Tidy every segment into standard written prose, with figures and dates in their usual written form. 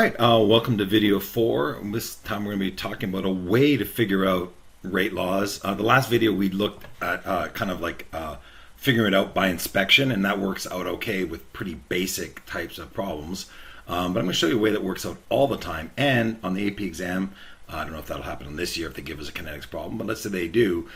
right, welcome to video 4. This time we're going to be talking about a way to figure out rate laws. The last video we looked at figuring it out by inspection, and that works out okay with pretty basic types of problems. But I'm going to show you a way that works out all the time. And on the AP exam, I don't know if that'll happen this year if they give us a kinetics problem, but let's say they do.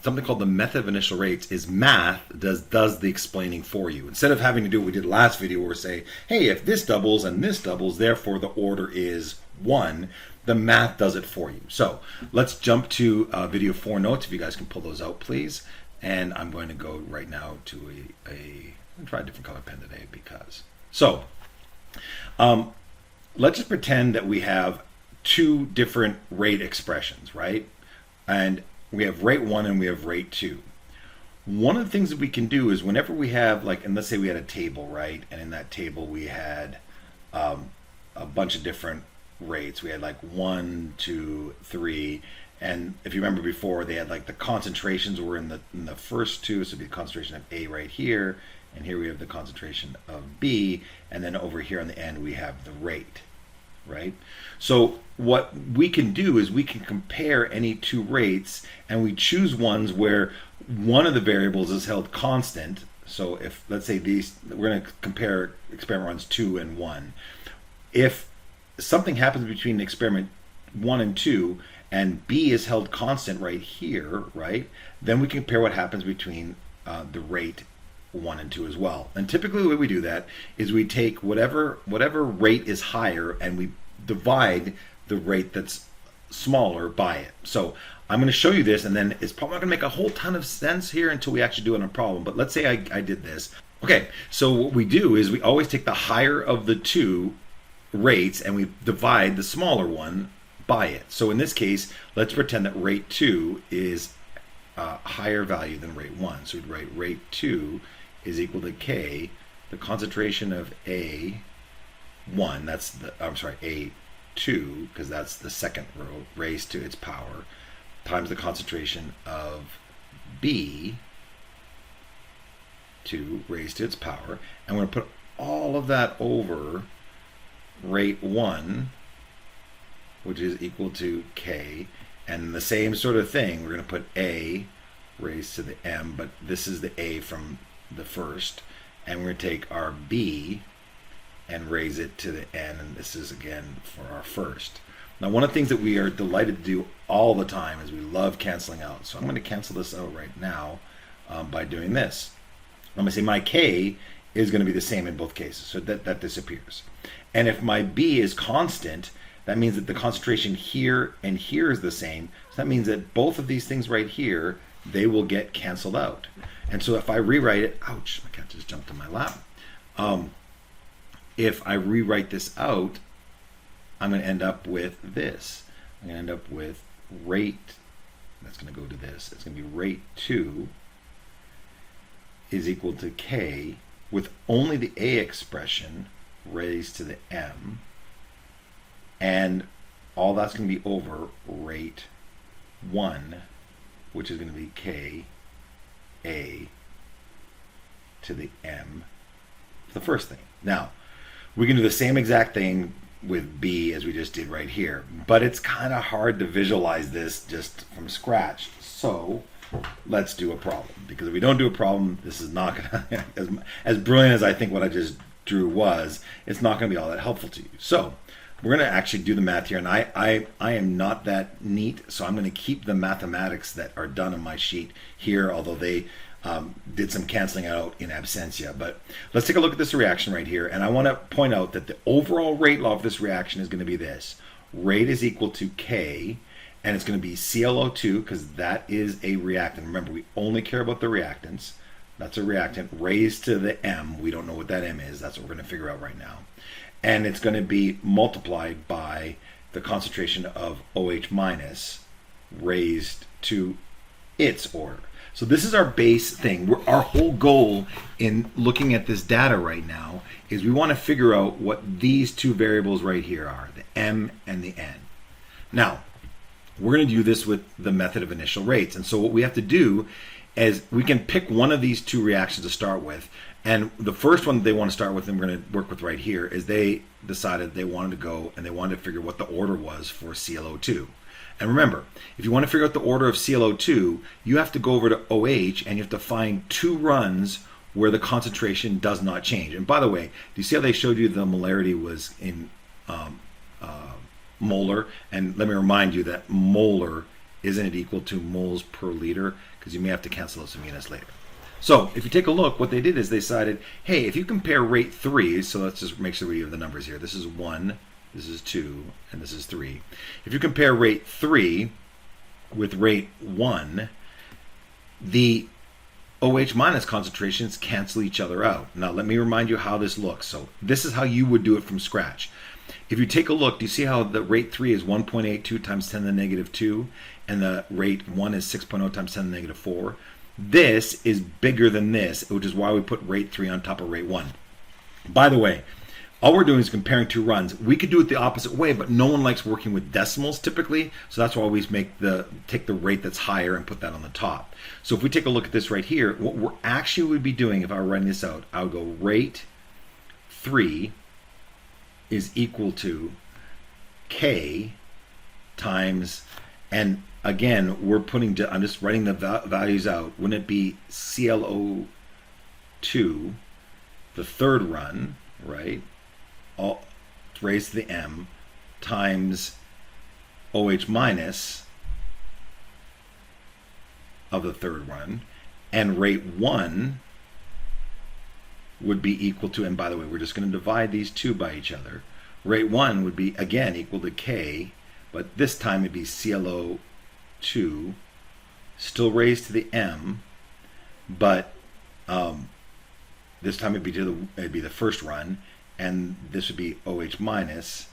Something called the method of initial rates is math does the explaining for you. Instead of having to do what we did last video where we say, hey, if this doubles and this doubles, therefore the order is 1, the math does it for you. So let's jump to video 4 notes. If you guys can pull those out, please. And I'm going to go right now to I'll try a different color pen today because. So let's just pretend that we have two different rate expressions, right? And we have rate 1 and we have rate 2. One of the things that we can do is whenever we have, and let's say we had a table, right? And in that table we had a bunch of different rates. We had 1, 2, 3. And if you remember before, they had the concentrations were in the first two. So it'd be the concentration of A right here. And here we have the concentration of B. And then over here on the end, we have the rate. Right? So what we can do is we can compare any two rates, and we choose ones where one of the variables is held constant. So if, let's say we're going to compare experiment runs 2 and 1. If something happens between experiment 1 and 2 and B is held constant right here, right, then we compare what happens between the rate 1 and 2 as well. And typically the way we do that is we take whatever rate is higher and we divide the rate that's smaller by it. So I'm going to show you this, and then it's probably not going to make a whole ton of sense here until we actually do it on a problem. But let's say I did this. Okay, so what we do is we always take the higher of the two rates and we divide the smaller one by it. So in this case, let's pretend that rate 2 is a higher value than rate 1. So we'd write rate 2 is equal to K, the concentration of A1, A2, because that's the second row, raised to its power, times the concentration of B2 raised to its power. And we're going to put all of that over rate 1, which is equal to K. And the same sort of thing, we're going to put A raised to the M, but this is the A from the first, and we're going to take our B and raise it to the N, and this is again for our first. Now, one of the things that we are delighted to do all the time is we love canceling out. So I'm going to cancel this out right now by doing this. I'm going to say my K is going to be the same in both cases, so that disappears. And if my B is constant, that means that the concentration here and here is the same. So that means that both of these things right here, they will get canceled out. And so if I rewrite it, ouch, my cat just jumped in my lap. If I rewrite this out, I'm going to end up with this. I'm going to end up with rate, that's going to go to this. It's going to be rate 2 is equal to K with only the A expression raised to the M. And all that's going to be over rate 1, which is going to be K A to the M, the first thing. Now, we can do the same exact thing with B as we just did right here, but it's kind of hard to visualize this just from scratch. So let's do a problem, because if we don't do a problem, this is not going to, as brilliant as I think what I just drew was, it's not going to be all that helpful to you. So we're going to actually do the math here, and I am not that neat, so I'm going to keep the mathematics that are done on my sheet here, although they did some canceling out in absentia. But let's take a look at this reaction right here, and I want to point out that the overall rate law of this reaction is going to be this. Rate is equal to K, and it's going to be ClO2, because that is a reactant. Remember, we only care about the reactants. That's a reactant raised to the M. We don't know what that M is. That's what we're going to figure out right now. And it's going to be multiplied by the concentration of OH minus raised to its order. So this is our base thing. Our whole goal in looking at this data right now is we want to figure out what these two variables right here are, the M and the N. Now, we're going to do this with the method of initial rates. And so what we have to do as we can pick one of these two reactions to start with. And the first one they want to start with, and we're going to work with right here, is they decided they wanted to go and they wanted to figure what the order was for ClO2. And remember, if you want to figure out the order of ClO2, you have to go over to OH and you have to find two runs where the concentration does not change. And by the way, do you see how they showed you the molarity was in molar? And let me remind you that molar isn't it equal to moles per liter, because you may have to cancel out some units later. So if you take a look, what they did is they decided, hey, if you compare rate 3, so let's just make sure we have the numbers here. This is 1, this is 2, and this is 3. If you compare rate 3 with rate 1, the OH minus concentrations cancel each other out. Now let me remind you how this looks. So this is how you would do it from scratch. If you take a look, do you see how the rate 3 is 1.82 times 10 to the negative 2, and the rate 1 is 6.0 times 10 to the negative 4? This is bigger than this, which is why we put rate 3 on top of rate 1. By the way, all we're doing is comparing two runs. We could do it the opposite way, but no one likes working with decimals typically, so that's why we take the rate that's higher and put that on the top. So if we take a look at this right here, what we're actually would be doing, if I were writing this out, I would go rate 3 is equal to K times, and again, I'm just writing the values out. Wouldn't it be ClO2, the third run, right? All raised to the M times OH minus of the third run, and rate 1 would be equal to, and by the way, we're just going to divide these two by each other. Rate 1 would be, again, equal to K, but this time it'd be ClO2, still raised to the M, but this time it'd be the first run, and this would be OH minus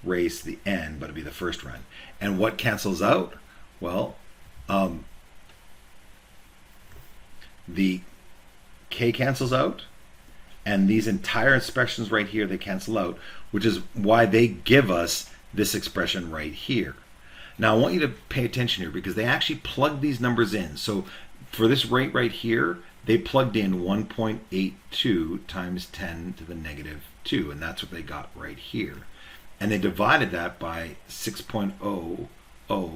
raised to the N, but it'd be the first run. And what cancels out? Well, the K cancels out, and these entire expressions right here, they cancel out, which is why they give us this expression right here. Now I want you to pay attention here, because they actually plug these numbers in. So for this rate right here, they plugged in 1.82 times 10 to the negative 2, and that's what they got right here. And they divided that by 6.00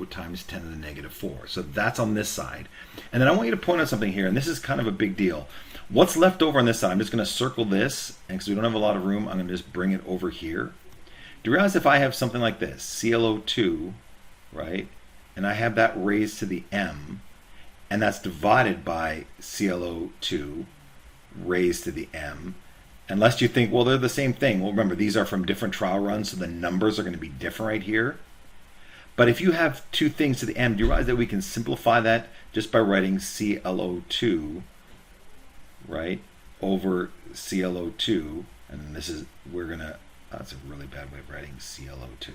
times 10 to the negative 4. So that's on this side. And then I want you to point out something here, and this is kind of a big deal. What's left over on this side, I'm just going to circle this, and because we don't have a lot of room, I'm going to just bring it over here. Do you realize if I have something like this, ClO2, right, and I have that raised to the M, and that's divided by ClO2 raised to the M, unless you think, well, they're the same thing. Well, remember, these are from different trial runs, so the numbers are going to be different right here. But if you have two things to the M, do you realize that we can simplify that just by writing ClO2, right, over ClO2, and this is, that's a really bad way of writing ClO2.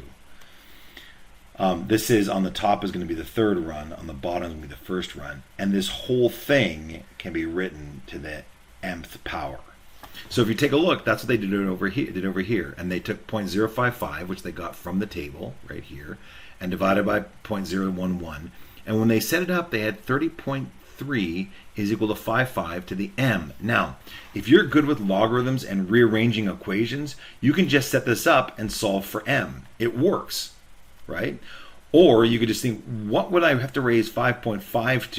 This is, on the top is going to be the third run, on the bottom is going to be the first run, and this whole thing can be written to the mth power. So if you take a look, that's what they did over here, and they took 0.055, which they got from the table right here, and divided by 0.011, and when they set it up, they had 30.3 is equal to 55 to the m. Now, if you're good with logarithms and rearranging equations, you can just set this up and solve for m. It works, right? Or you could just think, what would I have to raise 5.5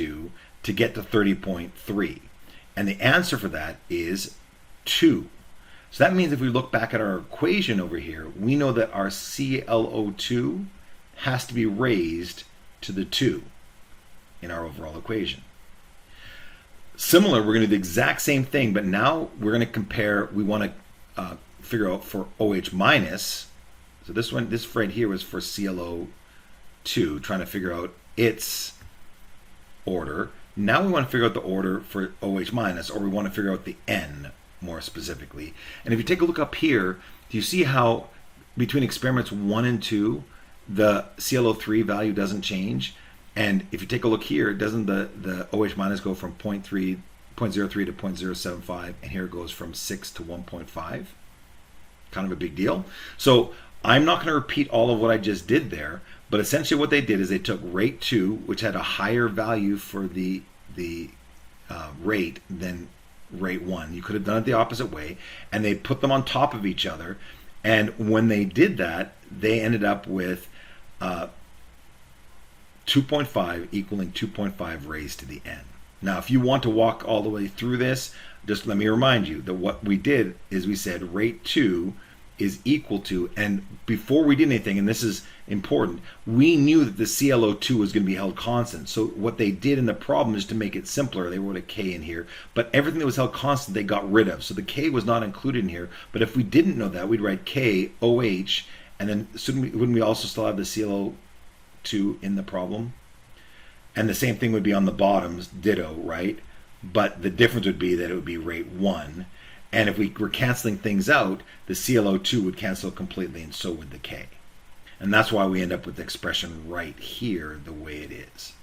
to get to 30.3? And the answer for that is 2. So that means if we look back at our equation over here, we know that our ClO2 has to be raised to the 2 in our overall equation. Similar, we're going to do the exact same thing, but now we're going to compare, we want to figure out for OH minus. So this right here was for ClO2, trying to figure out its order. Now we want to figure out the order for OH minus, or we want to figure out the N more specifically. And if you take a look up here, do you see how between experiments 1 and 2, the ClO3 value doesn't change? And if you take a look here, doesn't the OH minus go from 0.03 to 0.075, and here it goes from 6 to 1.5? Kind of a big deal. So I'm not going to repeat all of what I just did there, but essentially what they did is they took rate 2, which had a higher value for the rate than rate 1. You could have done it the opposite way, and they put them on top of each other. And when they did that, they ended up with 2.5 equaling 2.5 raised to the n. Now, if you want to walk all the way through this, just let me remind you that what we did is we said rate 2 is equal to, and before we did anything, and this is important, we knew that the ClO2 was going to be held constant. So what they did in the problem is to make it simpler. They wrote a K in here, but everything that was held constant they got rid of. So the K was not included in here, but if we didn't know that, we'd write K OH, and then wouldn't we also still have the ClO2 in the problem? And the same thing would be on the bottoms, ditto, right? But the difference would be that it would be rate 1. And if we were canceling things out, the ClO2 would cancel completely, and so would the K. And that's why we end up with the expression right here the way it is.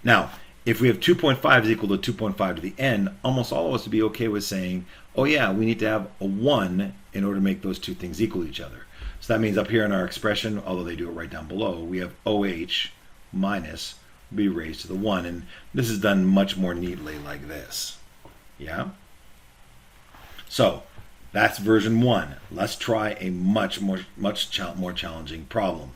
Now, if we have 2.5 is equal to 2.5 to the n, almost all of us would be okay with saying, oh yeah, we need to have a 1 in order to make those two things equal to each other. So that means up here in our expression, although they do it right down below, we have OH minus be raised to the 1. And this is done much more neatly like this. Yeah? So that's version 1. Let's try a much more challenging problem.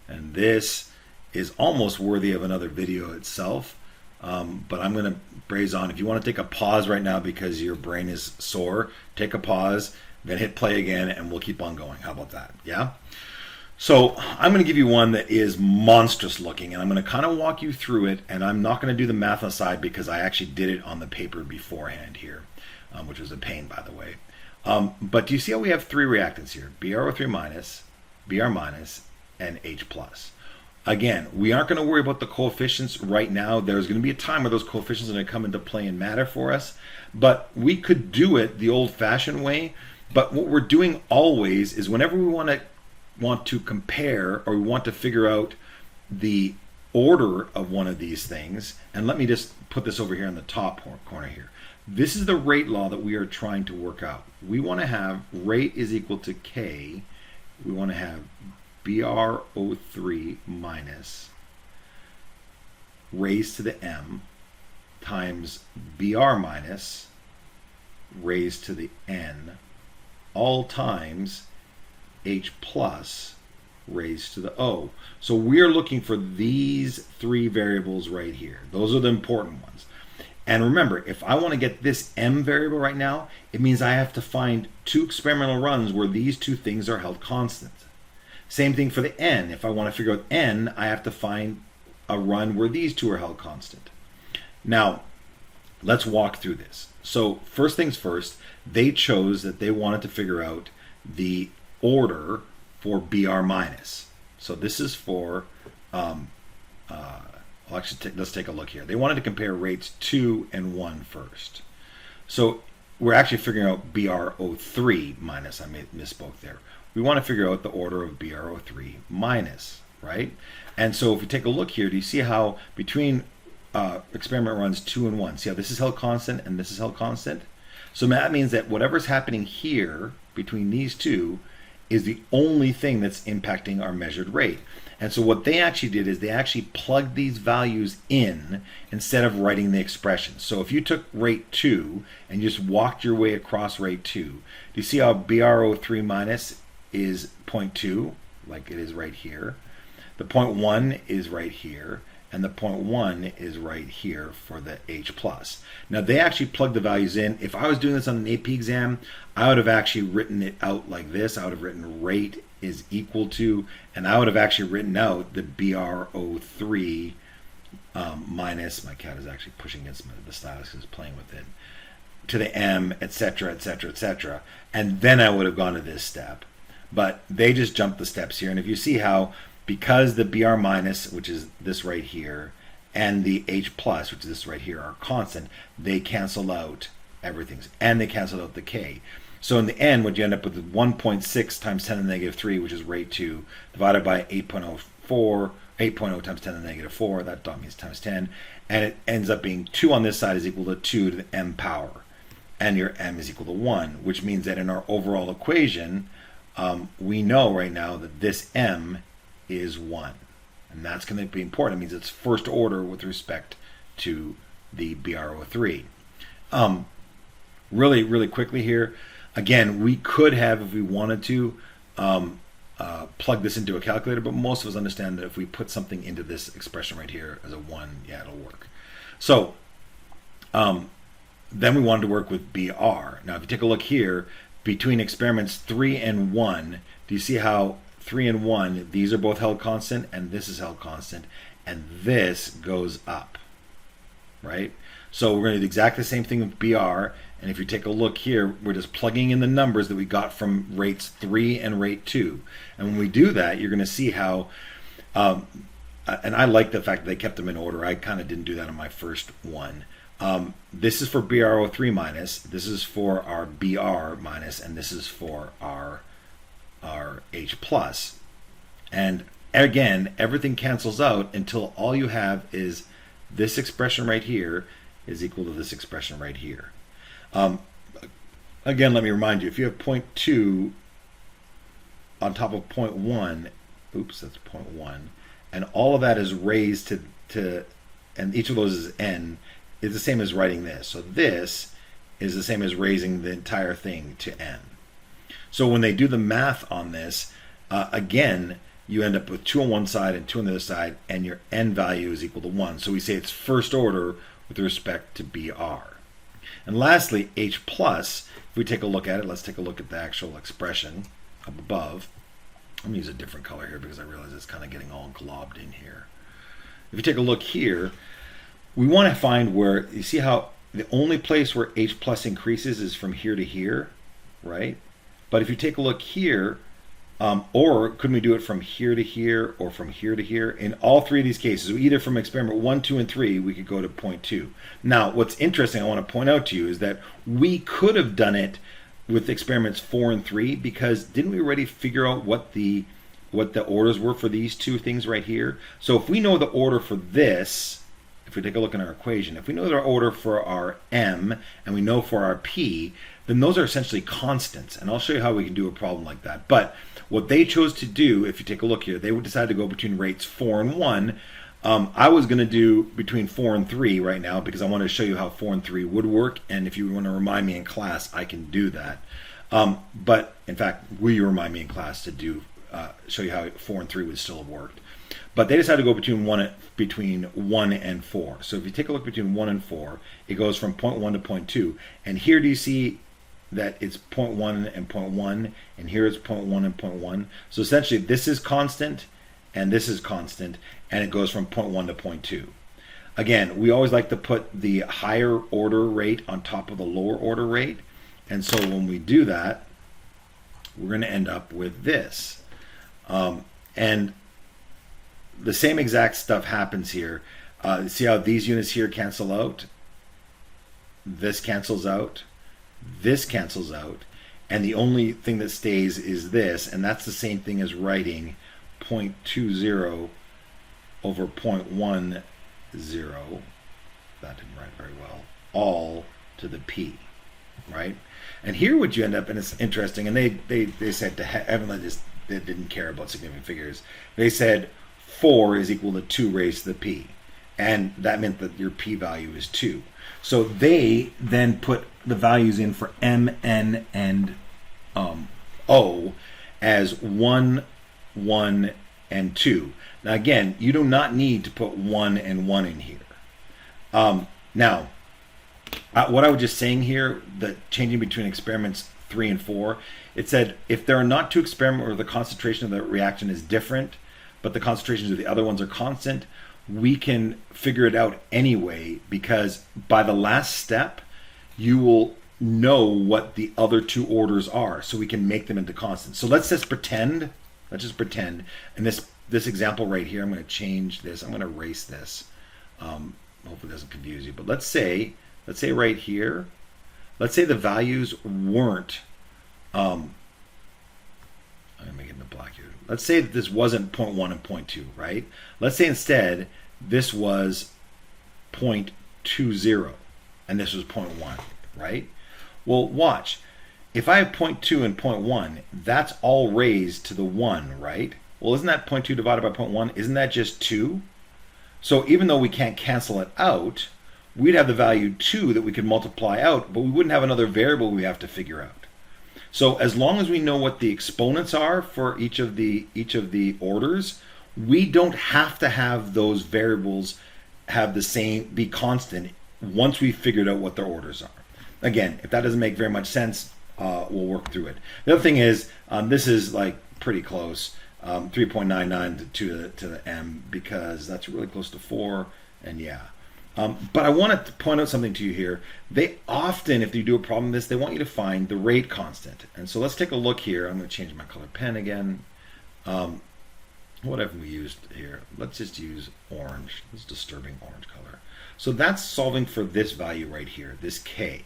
And this is almost worthy of another video itself. But I'm going to braze on. If you want to take a pause right now because your brain is sore, take a pause, then hit play again, and we'll keep on going. How about that? Yeah? So I'm going to give you one that is monstrous looking, and I'm going to kind of walk you through it, and I'm not going to do the math on the side because I actually did it on the paper beforehand here, which was a pain, by the way. But do you see how we have 3 reactants here? BrO3 minus, Br minus, and H plus. Again, we aren't going to worry about the coefficients right now. There's going to be a time where those coefficients are going to come into play and matter for us, but we could do it the old-fashioned way. But what we're doing always is whenever we want to compare, or we want to figure out the order of one of these things, and let me just put this over here in the top corner here. This is the rate law that we are trying to work out. We want to have rate is equal to K. We want to have BrO3 minus raised to the M times Br minus raised to the N all times H plus raised to the O. So we're looking for these 3 variables right here. Those are the important ones. And remember, if I want to get this M variable right now, it means I have to find 2 experimental runs where these 2 things are held constant. Same thing for the N. If I want to figure out N, I have to find a run where these 2 are held constant. Now, let's walk through this. So first things first, they chose that they wanted to figure out the order for Br minus. So this is for, let's take a look here. They wanted to compare rates 2 and 1 first. So we're actually figuring out BrO3 minus. I misspoke there. We want to figure out the order of BrO3 minus, right? And so if you take a look here, do you see how between experiment runs 2 and 1, see how this is held constant and this is held constant? So that means that whatever's happening here between these 2 is the only thing that's impacting our measured rate. And so what they actually did is they actually plugged these values in instead of writing the expression. So if you took rate 2 and just walked your way across rate 2, do you see how BrO3 minus is 0.2, like it is right here? The 0.1 is right here, and the 0.1 is right here for the H plus. Now they actually plugged the values in. If I was doing this on an AP exam, I would have actually written it out like this. I would have written rate is equal to, and I would have actually written out the BrO3 minus, my cat is actually pushing against the stylus because it's playing with it, to the M, etc., etc., etc. And then I would have gone to this step. But they just jumped the steps here. And if you see how, because the Br minus, which is this right here, and the H plus, which is this right here, are constant, they cancel out everything. And they cancel out the K. So in the end, what you end up with is 1.6 times 10 to the negative 3, which is rate 2, divided by 8.0 times 10 to the negative 4, that means times 10, and it ends up being 2 on this side is equal to 2 to the M power. And your M is equal to 1, which means that in our overall equation, we know right now that this M is 1. And that's going to be important. It means it's first order with respect to the BRO3. Really, really quickly here, again, we could have, if we wanted to, plug this into a calculator, but most of us understand that if we put something into this expression right here as a 1, yeah, it'll work. So then we wanted to work with BR. Now, if you take a look here, between experiments 3 and 1, do you see how 3 and 1, these are both held constant, and this is held constant, and this goes up, right? So we're going to do exactly the same thing with BR, and if you take a look here, we're just plugging in the numbers that we got from rates 3 and rate 2. And when we do that, you're going to see how, and I like the fact that they kept them in order. I kind of didn't do that on my first one. This is for BRO3 minus, this is for our BR minus, and this is for our H plus. And again, everything cancels out until all you have is this expression right here is equal to this expression right here. Again, let me remind you, if you have 0.2 on top of 0.1, oops, that's 0.1, and all of that is raised to and each of those is n, is the same as writing this. So this is the same as raising the entire thing to n. So when they do the math on this, again, you end up with 2 on one side and 2 on the other side, and your n value is equal to 1. So we say it's first order with respect to BR. And lastly, H plus, if we take a look at it, let's take a look at the actual expression up above. I'm going to use a different color here because I realize it's kind of getting all globbed in here. If you take a look here, we want to find where, you see how the only place where H plus increases is from here to here, right? But if you take a look here, or couldn't we do it from here to here or from here to here? In all three of these cases, either from experiment 1, 2, and 3, we could go to 0.2. Now, what's interesting I want to point out to you is that we could have done it with experiments 4 and 3 because didn't we already figure out what the orders were for these two things right here? So if we know the order for this, if we take a look in our equation, if we know the order for our M and we know for our P, then those are essentially constants. And I'll show you how we can do a problem like that. But what they chose to do, if you take a look here, they would decide to go between rates 4 and 1. I was going to do between 4 and 3 right now because I want to show you how 4 and 3 would work. And if you want to remind me in class, I can do that. But in fact, will you remind me in class to do show you how 4 and 3 would still have worked? But they decided to go between 1 and 4. So if you take a look between 1 and 4, it goes from 0.1 to 0.2. And here do you see that it's 0.1 and 0.1, and here it's 0.1 and 0.1. So essentially this is constant and this is constant, and it goes from 0.1 to 0.2. Again, we always like to put the higher order rate on top of the lower order rate, and so when we do that, we're going to end up with this. And the same exact stuff happens here. See how these units here cancel out? This cancels out. This cancels out. And the only thing that stays is this. And that's the same thing as writing 0.20 over 0.10. That didn't write very well. All to the P. Right? And here what you end up, and it's interesting, and they said to heaven, they didn't care about significant figures. They said 4 is equal to 2 raised to the P. And that meant that your P value is 2. So they then put the values in for M, N, and O as 1, 1, and 2. Now again, you do not need to put 1 and 1 in here. Now, what I was just saying here, the changing between experiments 3 and 4, it said if there are not two experiments where the concentration of the reaction is different, but the concentrations of the other ones are constant, we can figure it out anyway, because by the last step, you will know what the other two orders are, so we can make them into constants. So let's just pretend, and this example right here, I'm going to change this, I'm going to erase this. Hopefully it doesn't confuse you, but let's say right here, let's say the values weren't, I'm going to make it into black here. Let's say that this wasn't 0.1 and 0.2, right? Let's say instead this was 0.20 and this was 0.1, right? Well, watch. If I have 0.2 and 0.1, that's all raised to the 1, right? Well, isn't that 0.2 divided by 0.1? Isn't that just 2? So even though we can't cancel it out, we'd have the value 2 that we could multiply out, but we wouldn't have another variable we have to figure out. So as long as we know what the exponents are for each of the orders, we don't have to have those variables have the same, be constant once we've figured out what their orders are. Again, if that doesn't make very much sense, we'll work through it. The other thing is, this is like pretty close, 3.99 to the m, because that's really close to 4, and yeah. But I wanted to point out something to you here. They often, if you do a problem like this, they want you to find the rate constant. And so let's take a look here. I'm going to change my color pen again. What have we used here? Let's just use orange, this disturbing orange color. So that's solving for this value right here, this k.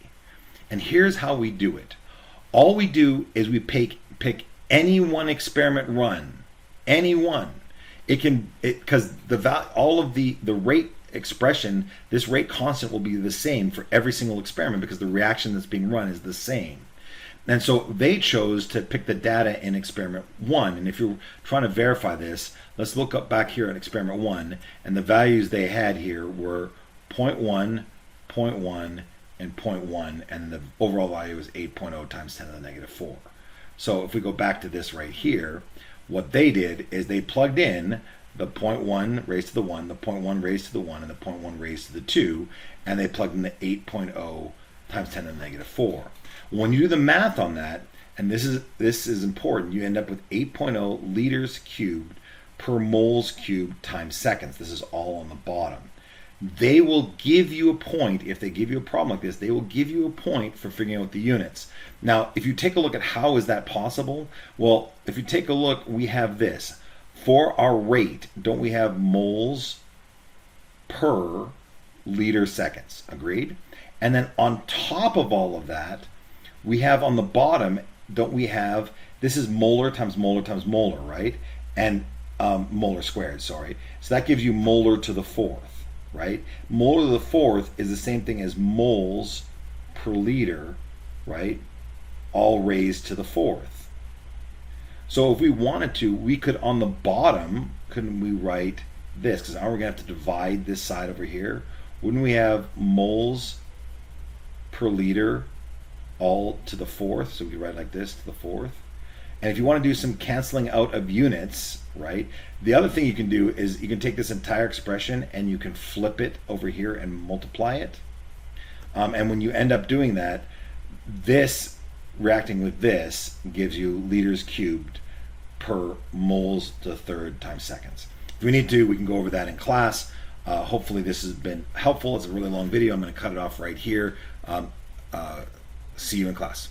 And here's how we do it. All we do is we pick any one experiment run, any one. It can, because all of the rate expression, this rate constant will be the same for every single experiment because the reaction that's being run is the same. And so they chose to pick the data in experiment 1. And if you're trying to verify this, let's look up back here at experiment 1. And the values they had here were 0.1, 0.1, and 0.1. And the overall value was 8.0 times 10 to the negative 4. So if we go back to this right here, what they did is they plugged in the 0.1 raised to the 1, the 0.1 raised to the 1, and the 0.1 raised to the 2. And they plugged in the 8.0 times 10 to the negative 4. When you do the math on that, and this is important, you end up with 8.0 liters cubed per moles cubed times seconds. This is all on the bottom. They will give you a point, if they give you a problem like this, they will give you a point for figuring out the units. Now, if you take a look at how is that possible, well, if you take a look, we have this. For our rate, don't we have moles per liter seconds? Agreed? And then on top of all of that, we have on the bottom, don't we have, this is molar times molar times molar, right? And molar squared, sorry. So that gives you molar to the 4th, right? Molar to the 4th is the same thing as moles per liter, right? All raised to the 4th. So if we wanted to, we could on the bottom, couldn't we write this? Because now we're going to have to divide this side over here. Wouldn't we have moles per liter all to the 4th? So we could write like this, to the 4th. And if you want to do some canceling out of units, right, the other thing you can do is you can take this entire expression and you can flip it over here and multiply it. And when you end up doing that, this reacting with this gives you liters cubed per moles to the 3rd times seconds. If we need to, we can go over that in class. Hopefully this has been helpful. It's a really long video. I'm going to cut it off right here. See you in class.